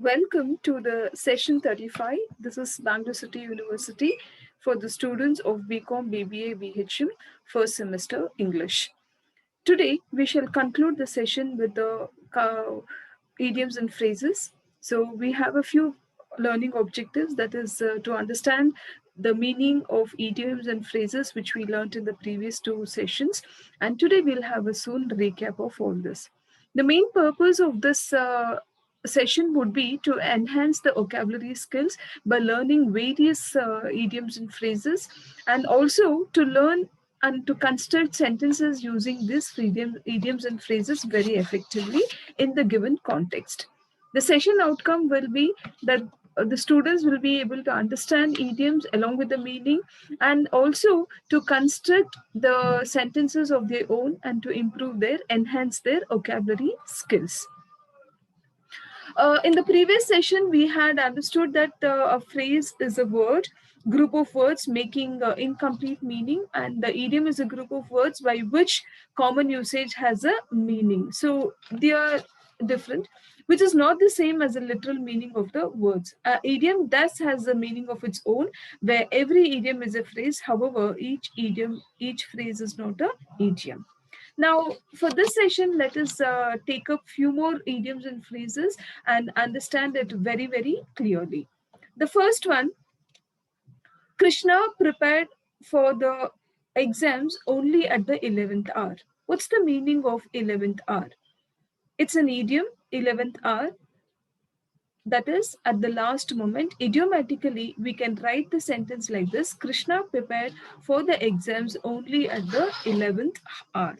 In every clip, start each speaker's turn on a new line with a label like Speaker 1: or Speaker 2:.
Speaker 1: Welcome to the session 35. This is Bangalore City University for the students of BCom, BBA, BHM first semester English. Today, we shall conclude the session with the idioms and phrases. So, we have a few learning objectives, that is, to understand the meaning of idioms and phrases which we learned in the previous two sessions. And today, we'll have a soon recap of all this. The main purpose of this session would be to enhance the vocabulary skills by learning various idioms and phrases, and also to learn and to construct sentences using these idioms and phrases very effectively in the given context. The session outcome will be that the students will be able to understand idioms along with the meaning, and also to construct the sentences of their own and to enhance their vocabulary skills. In the previous session, we had understood that a phrase is a word, group of words making incomplete meaning, and the idiom is a group of words by which common usage has a meaning. So they are different, which is not the same as the literal meaning of the words. Idiom thus has a meaning of its own, where every idiom is a phrase. However, each phrase is not a idiom. Now, for this session, let us take up few more idioms and phrases and understand it very, very clearly. The first one, Krishna prepared for the exams only at the 11th hour. What's the meaning of 11th hour? It's an idiom, 11th hour, that is at the last moment. Idiomatically, we can write the sentence like this: Krishna prepared for the exams only at the 11th hour.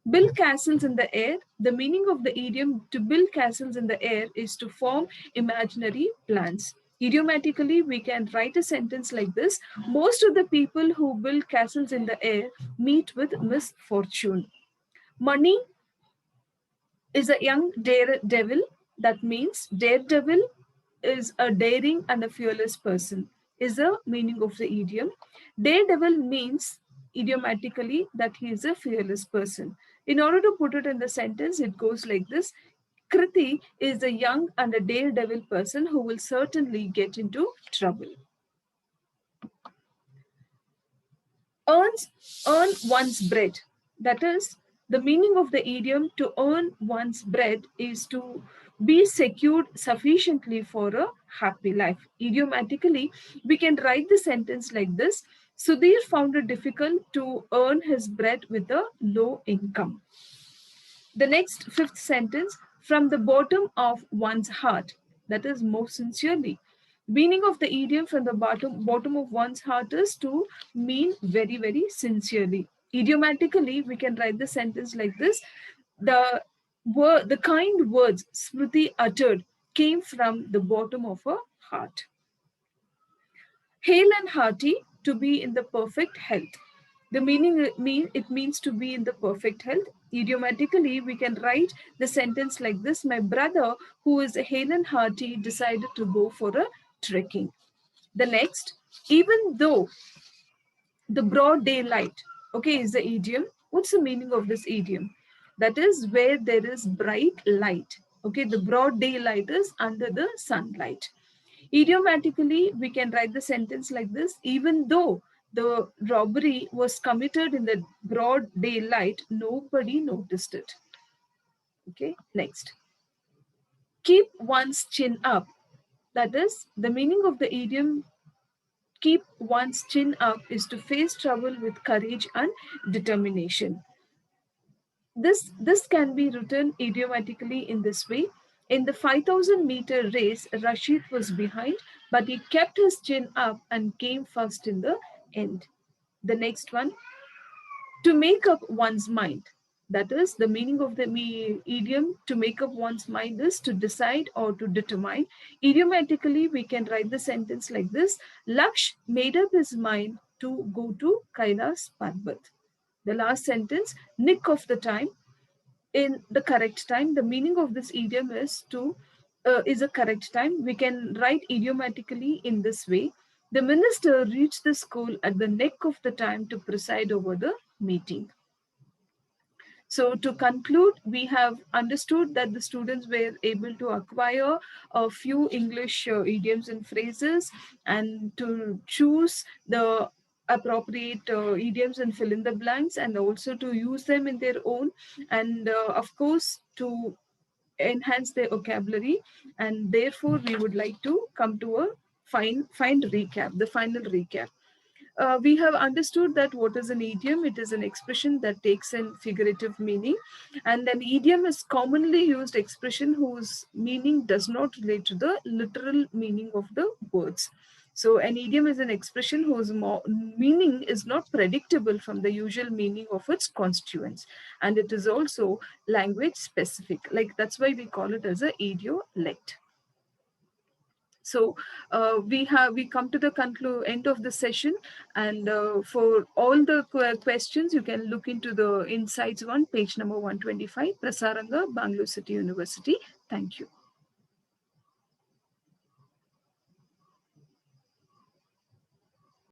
Speaker 1: Build castles in the air. The meaning of the idiom to build castles in the air is to form imaginary plans. Idiomatically, we can write a sentence like this: most of the people who build castles in the air meet with misfortune. Money is a young daredevil. That means daredevil is a daring and a fearless person, is the meaning of the idiom. Daredevil means idiomatically that he is a fearless person. In order to put it in the sentence, it goes like this: Kriti is a young and a daredevil person who will certainly get into trouble. Earn one's bread. That is, the meaning of the idiom to earn one's bread is to be secured sufficiently for a happy life. Idiomatically, we can write the sentence like this: Sudhir found it difficult to earn his bread with a low income. The next fifth sentence, from the bottom of one's heart, that is most sincerely. Meaning of the idiom from the bottom of one's heart is to mean very, very sincerely. Idiomatically, we can write the sentence like this: the kind words Smriti uttered came from the bottom of her heart. Hale and hearty, to be in the perfect health. The it means to be in the perfect health. Idiomatically, we can write the sentence like this: My brother, who is hale and hearty, decided to go for a trekking. The next, even though the broad daylight, okay, is the idiom. What's the meaning of this idiom? That is where there is bright light. Okay, the broad daylight is under the sunlight. Idiomatically, we can write the sentence like this: even though the robbery was committed in the broad daylight, nobody noticed it. Okay, next. Keep one's chin up. That is, the meaning of the idiom keep one's chin up is to face trouble with courage and determination. This can be written idiomatically in this way: in the 5,000-meter race, Rashid was behind, but he kept his chin up and came first in the end. The next one, to make up one's mind. That is, the meaning of the idiom to make up one's mind is to decide or to determine. Idiomatically, we can write the sentence like this: Laksh made up his mind to go to Kailas Parbat. The last sentence, nick of the time, in the correct time. The meaning of this idiom is a correct time. We can write idiomatically in this way: the minister reached the school at the neck of the time to preside over the meeting. So to conclude, we have understood that the students were able to acquire a few English idioms and phrases, and to choose the appropriate idioms and fill in the blanks, and also to use them in their own, and of course to enhance their vocabulary. And therefore we would like to come to a fine recap, the final recap. We have understood that what is an idiom. It is an expression that takes in figurative meaning, and an idiom is commonly used expression whose meaning does not relate to the literal meaning of the words. So an idiom is an expression whose meaning is not predictable from the usual meaning of its constituents, and it is also language specific. Like that's why we call it as a idiolect. So we come to the end of the session, and for all the questions you can look into the insights one, page number 125, Prasaranga, Bangalore City University. Thank you.